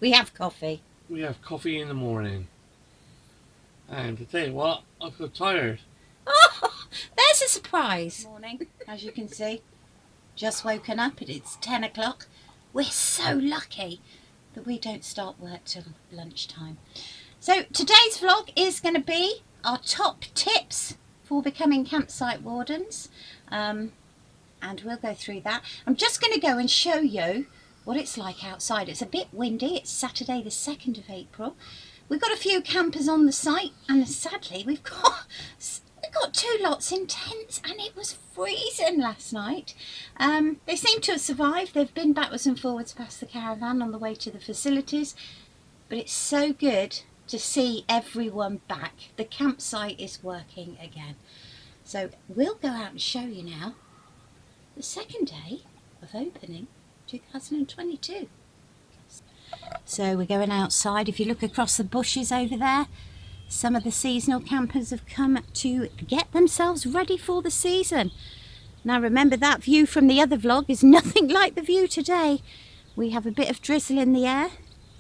We have coffee. We have coffee in the morning. And to tell you what, I feel tired. Oh, there's a surprise. Morning, as you can see. Just woken up. It's 10 o'clock. We're so lucky that we don't start work till lunchtime. So today's vlog is going to be our top tips for becoming campsite wardens. And we'll go through that. I'm just going to go and show you what it's like outside. It's a bit windy. It's Saturday the 2nd of April. We've got a few campers on the site, and sadly we've got two lots in tents, and it was freezing last night. They seem to have survived. They've been backwards and forwards past the caravan on the way to the facilities, but it's so good to see everyone back. The campsite is working again. So we'll go out and show you now the second day of opening 2022. So we're going outside. If you look across the bushes over there, some of the seasonal campers have come to get themselves ready for the season. Now remember, that view from the other vlog is nothing like the view today. We have a bit of drizzle in the air.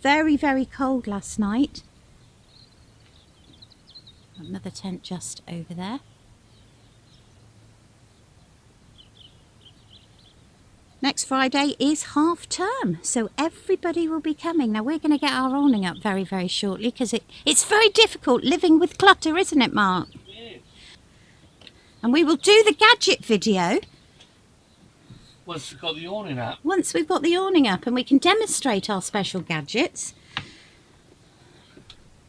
Very, very cold last night. Another tent just over there. Next Friday is half term, so everybody will be coming. Now we're going to get our awning up very, very shortly, because it's very difficult living with clutter, isn't it, Mark? Yes. And we will do the gadget video Once we've got the awning up. once we've got the awning up and we can demonstrate our special gadgets.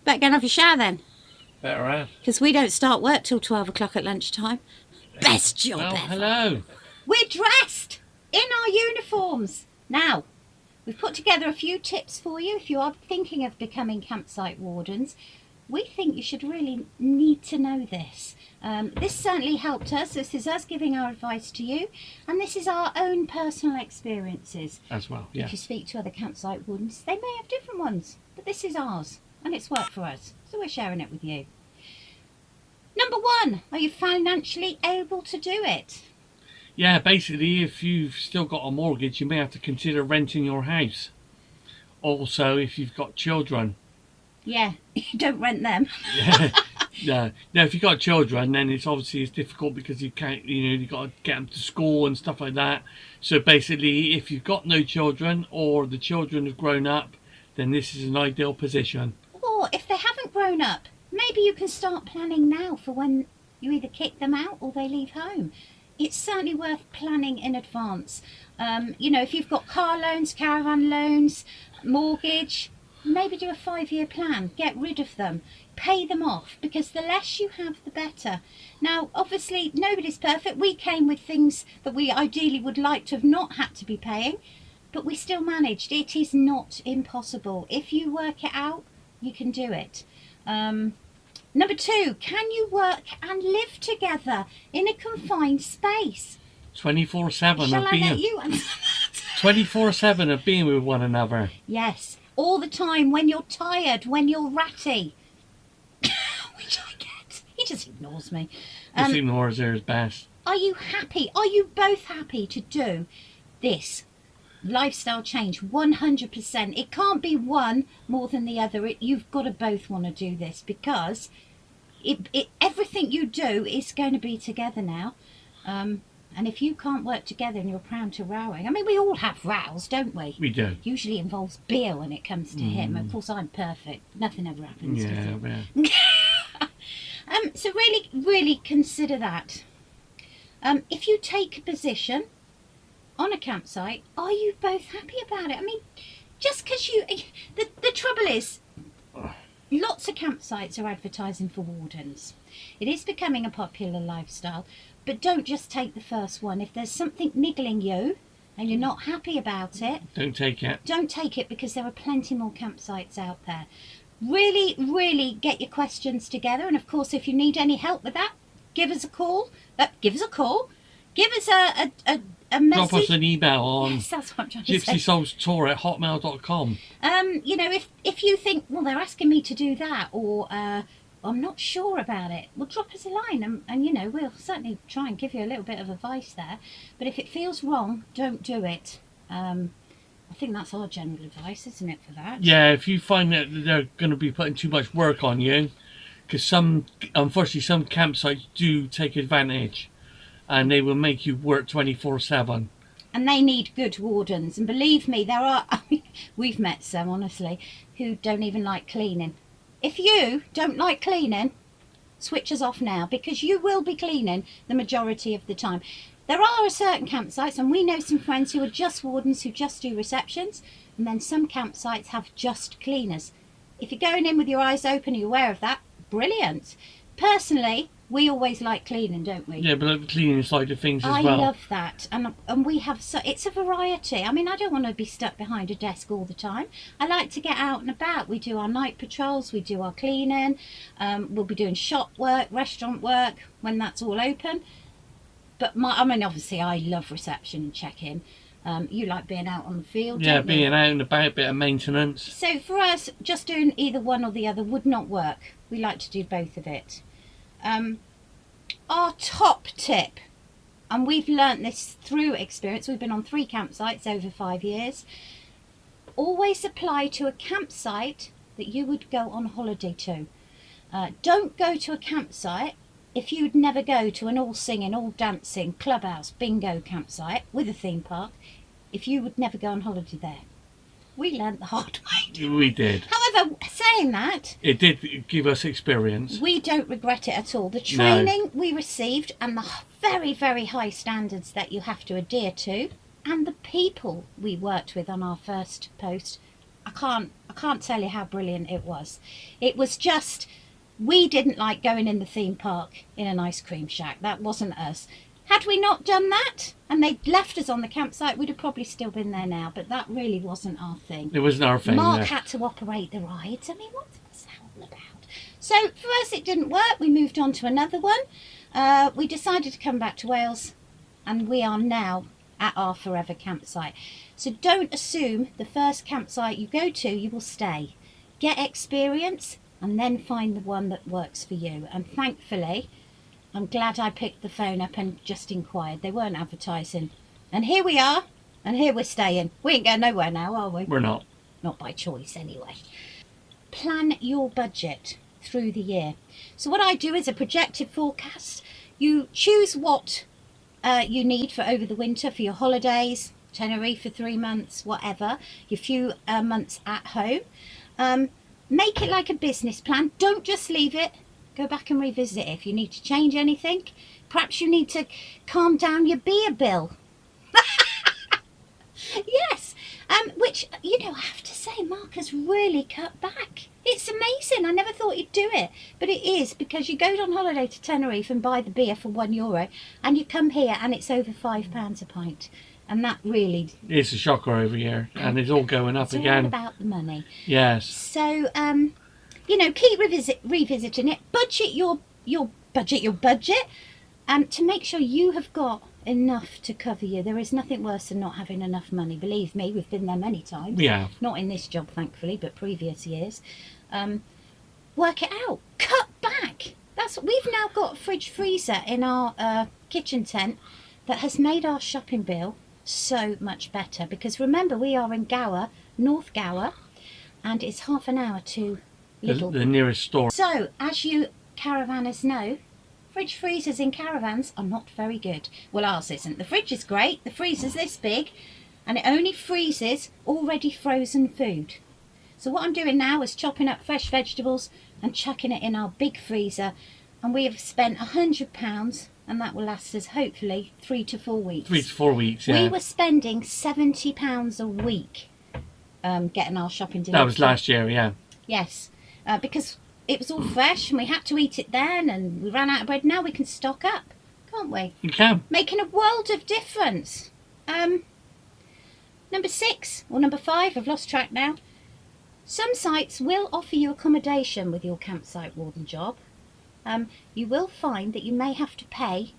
Better go and have a shower then, Better have. because we don't start work till 12 o'clock at lunchtime. Best job Well, ever. hello. We're dressed in our uniforms. Now, we've put together a few tips for you if you are thinking of becoming campsite wardens. We think you should really need to know this. This certainly helped us. This is us giving our advice to you, and this is our own personal experiences. As well, yeah. If you speak to other campsite wardens, they may have different ones, but this is ours, and it's worked for us, so we're sharing it with you. Number one, are you financially able to do it? Yeah, basically, if you've still got a mortgage, you may have to consider renting your house. Also, if you've got children. Yeah, don't rent them. No, if you've got children, then it's difficult, because you can't, you've got to get them to school and stuff like that. So basically, if you've got no children, or the children have grown up, then this is an ideal position. Or if they haven't grown up, maybe you can start planning now for when you either kick them out or they leave home. It's certainly worth planning in advance. If you've got car loans, caravan loans, mortgage, maybe do a 5-year plan. Get rid of them. Pay them off, because the less you have, the better. Now, obviously, nobody's perfect. We came with things that we ideally would like to have not had to be paying, but we still managed. It is not impossible. If you work it out, you can do it. Number two, can you work and live together in a confined space? 24/7 Shall of I being let you answer that? 24/7 of being with one another. Yes, all the time, when you're tired, when you're ratty. Which I get. He just ignores me. Just ignores theirs best. Are you happy? Are you both happy to do this lifestyle change? 100%. It can't be one more than the other. You've got to both want to do this, because everything you do is going to be together now. And if you can't work together and you're prone to rowing, I mean, we all have rows, don't we? We do. Usually involves beer when it comes to him. Of course, I'm perfect. Nothing ever happens. Yeah, does it? yeah. So really, really consider that. If you take a position on a campsite, are you both happy about it? I mean, just because the trouble is, lots of campsites are advertising for wardens. It is becoming a popular lifestyle, but don't just take the first one. If there's something niggling you and you're not happy about it, Don't take it. don't take it, because there are plenty more campsites out there. Really, really get your questions together, and of course, if you need any help with that, give us a call. Give us a message. Drop us an email on Yes, that's what I'm trying to say. gypsysoulstour@hotmail.com. If you think, well, they're asking me to do that, or I'm not sure about it, well, drop us a line, and we'll certainly try and give you a little bit of advice there. But if it feels wrong, don't do it. I think that's our general advice, isn't it, for that? Yeah, if you find that they're going to be putting too much work on you, because unfortunately, some campsites do take advantage, and they will make you work 24/7. And they need good wardens. And believe me, there are, I mean, we've met some, honestly, who don't even like cleaning. If you don't like cleaning, switch us off now, because you will be cleaning the majority of the time. There are certain campsites, and we know some friends who are just wardens who just do receptions, and then some campsites have just cleaners. If you're going in with your eyes open, you're aware of that, brilliant. Personally, we always like cleaning, don't we? Yeah, but the cleaning side of things as I well. love that, and we have it's a variety. I mean, I don't want to be stuck behind a desk all the time. I like to get out and about. We do our night patrols, we do our cleaning, we'll be doing shop work, restaurant work when that's all open. But I mean, obviously, I love reception and check-in. You like being out on the field, Yeah, don't you? being out and about, bit of maintenance. So for us, just doing either one or the other would not work. We like to do both of it. Our top tip, and we've learnt this through experience, we've been on 3 campsites over 5 years, always apply to a campsite that you would go on holiday to. Don't go to a campsite if you'd never go to an all singing, all dancing, clubhouse, bingo campsite with a theme park, if you would never go on holiday there. We learnt the hard way. We did. However, saying that, It did give us experience. we don't regret it at all. The training we received and the very, very high standards that you have to adhere to, and the people we worked with on our first post, I can't tell you how brilliant it was. It was just, we didn't like going in the theme park in an ice cream shack. That wasn't us. Had we not done that and they'd left us on the campsite, we'd have probably still been there now, but that really wasn't our thing. It wasn't our thing. Mark yeah. had to operate the rides. I mean, what's that all about? So for us, it didn't work. We moved on to another one. We decided to come back to Wales, and we are now at our forever campsite. So don't assume the first campsite you go to, you will stay. Get experience and then find the one that works for you. And thankfully, I'm glad I picked the phone up and just inquired. They weren't advertising. And here we are, and here we're staying. We ain't going nowhere now, are we? We're not. Not by choice, anyway. Plan your budget through the year. So what I do is a projected forecast. You choose what you need for over the winter for your holidays, Tenerife for 3 months, whatever, your few months at home. Make it like a business plan. Don't just leave it. Go back and revisit it if you need to change anything. Perhaps you need to calm down your beer bill. Yes, which, you know, I have to say, Mark has really cut back. It's amazing. I never thought he'd do it, but it is, because you go on holiday to Tenerife and buy the beer for €1, and you come here and it's over £5 a pint. And that really... It's a shocker over here, and it's all going up it's again. all about the money. Yes. So, you know, keep revisiting it. Budget your budget, to make sure you have got enough to cover you. There is nothing worse than not having enough money. Believe me, we've been there many times. Yeah. Not in this job, thankfully, but previous years. Work it out. Cut back. We've now got a fridge freezer in our kitchen tent that has made our shopping bill so much better, because remember, we are in Gower, North Gower, and it's half an hour to Lidl. The nearest store. So, as you caravanners know, fridge freezers in caravans are not very good. Well, ours isn't. The fridge is great, the freezer's this big, and it only freezes already frozen food. So what I'm doing now is chopping up fresh vegetables and chucking it in our big freezer, and we have spent £100, and that will last us hopefully 3 to 4 weeks. 3 to 4 weeks, yeah. We were spending £70 a week getting our shopping delivered. That was last year, yeah. Yes, because it was all fresh and we had to eat it then, and we ran out of bread. Now we can stock up, can't we? You can. Making a world of difference. Number 6 or number 5, I've lost track now. Some sites will offer you accommodation with your campsite warden job. You will find that you may have to pay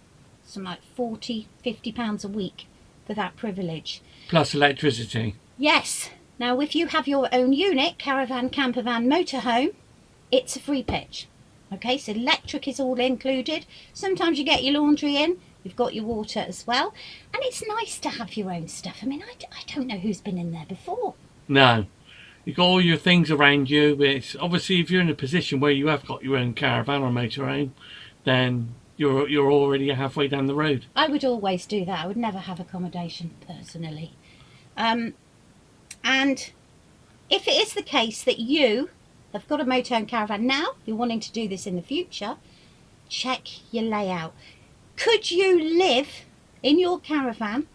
some like £40, £50 a week for that privilege. Plus electricity. Yes. Now, if you have your own unit, caravan, campervan, motorhome, it's a free pitch. Okay, so electric is all included. Sometimes you get your laundry in, You've got your water as well. And it's nice to have your own stuff. I mean, I don't know who's been in there before. No. You've got all your things around you. It's obviously, if you're in a position where you have got your own caravan or motorhome, then you're already halfway down the road. I would always do that. I would never have accommodation personally. And if it is the case that you have got a motorhome caravan now, you're wanting to do this in the future, check your layout. Could you live in your caravan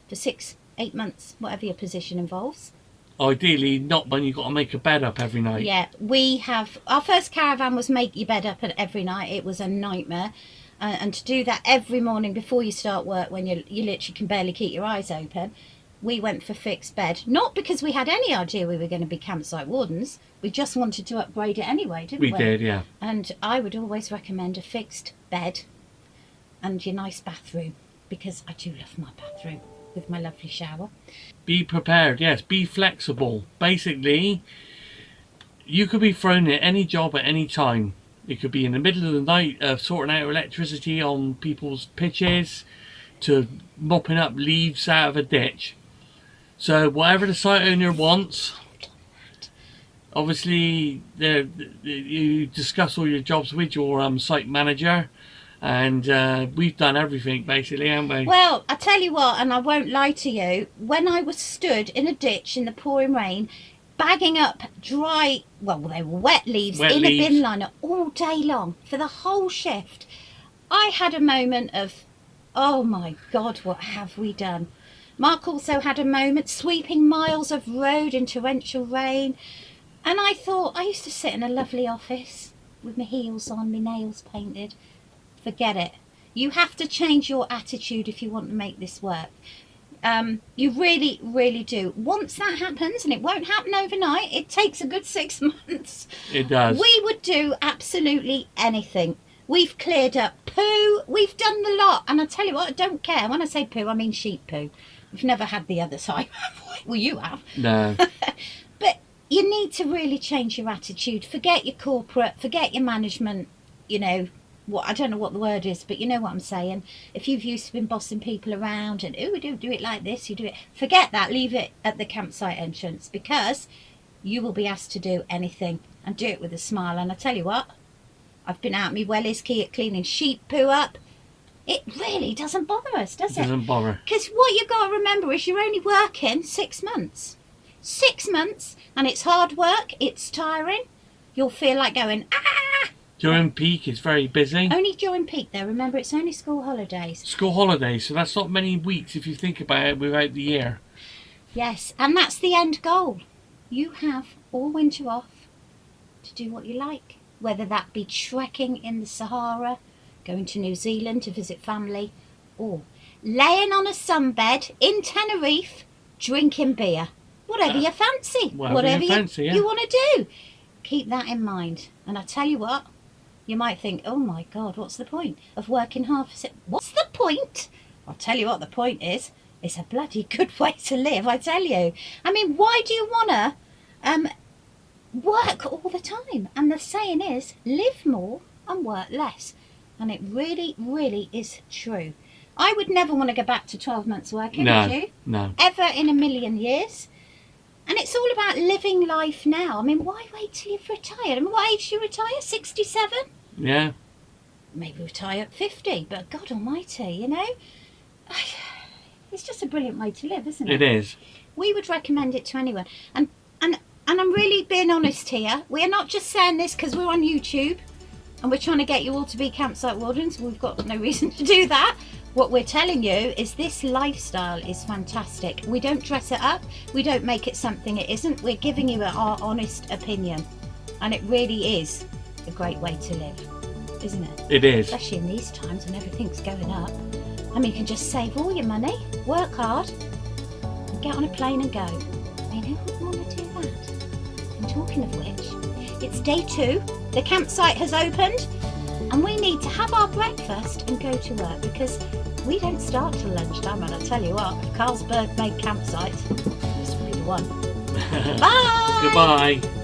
for 6-8 months, whatever your position involves? Ideally, not when you've got to make a bed up every night. Yeah, we have. Our first caravan was make your bed up every night. It was a nightmare. And to do that every morning before you start work, when you literally can barely keep your eyes open, we went for fixed bed. Not because we had any idea we were going to be campsite wardens. We just wanted to upgrade it anyway, didn't we? We did, yeah. And I would always recommend a fixed bed and your nice bathroom, because I do love my bathroom with my lovely shower. Be prepared, yes. Be flexible. Basically, you could be thrown at any job at any time. It could be in the middle of the night of sorting out electricity on people's pitches, to mopping up leaves out of a ditch. So whatever the site owner wants, obviously you discuss all your jobs with your site manager, and we've done everything basically, haven't we? Well, I tell you what, and I won't lie to you, when I was stood in a ditch in the pouring rain, bagging up dry, well, they were wet leaves a bin liner all day long for the whole shift, I had a moment of, oh my God, what have we done? Mark also had a moment sweeping miles of road in torrential rain, and I thought, I used to sit in a lovely office with my heels on, my nails painted. Forget it. You have to change your attitude if you want to make this work. You really, really do. Once that happens, and it won't happen overnight, it takes a good 6 months. It does. We would do absolutely anything. We've cleared up poo. We've done the lot. And I tell you what, I don't care. When I say poo, I mean sheep poo. We've never had the other side. Well, you have. No. But you need to really change your attitude. Forget your corporate, forget your management, you know, what, I don't know what the word is, but you know what I'm saying. If you've used to been bossing people around and, oh, we don't do it like this, you do it. Forget that. Leave it at the campsite entrance, because you will be asked to do anything, and do it with a smile. And I tell you what, I've been out me wellies cleaning sheep poo up. It really doesn't bother us, does it? It doesn't bother. Because what you've got to remember is you're only working 6 months. 6 months, and it's hard work, it's tiring. You'll feel like going, ah! During peak, it's very busy. Only during peak, though. Remember, it's only school holidays. School holidays, so that's not many weeks if you think about it without the year. Yes, and that's the end goal. You have all winter off to do what you like. Whether that be trekking in the Sahara, going to New Zealand to visit family, or laying on a sunbed in Tenerife, drinking beer. Whatever you fancy. Whatever you want to do. Keep that in mind. And I tell you what, you might think, oh my God, what's the point of working hard for What's the point? I'll tell you what the point is. It's a bloody good way to live, I tell you. I mean, why do you want to work all the time? And the saying is, live more and work less. And it really, really is true. I would never want to go back to 12 months working, would you? No. Ever in a million years. And it's all about living life now. I mean, why wait till you've retired? I mean, what age do you retire? 67? Yeah. Maybe retire at 50, but God almighty, you know? It's just a brilliant way to live, isn't it? It is. We would recommend it to anyone. And I'm really being honest here. We are not just saying this because we're on YouTube and we're trying to get you all to be campsite wardens. We've got no reason to do that. What we're telling you is this lifestyle is fantastic. We don't dress it up. We don't make it something it isn't. We're giving you our honest opinion. And it really is a great way to live, isn't it? It is. Especially in these times when everything's going up. I mean, you can just save all your money, work hard, and get on a plane and go. I mean, who would want to do that? And talking of which, it's day 2. The campsite has opened. And we need to have our breakfast and go to work, because we don't start till lunchtime. And I tell you what, if Carlsberg made campsites, this will be the one. Bye! Goodbye.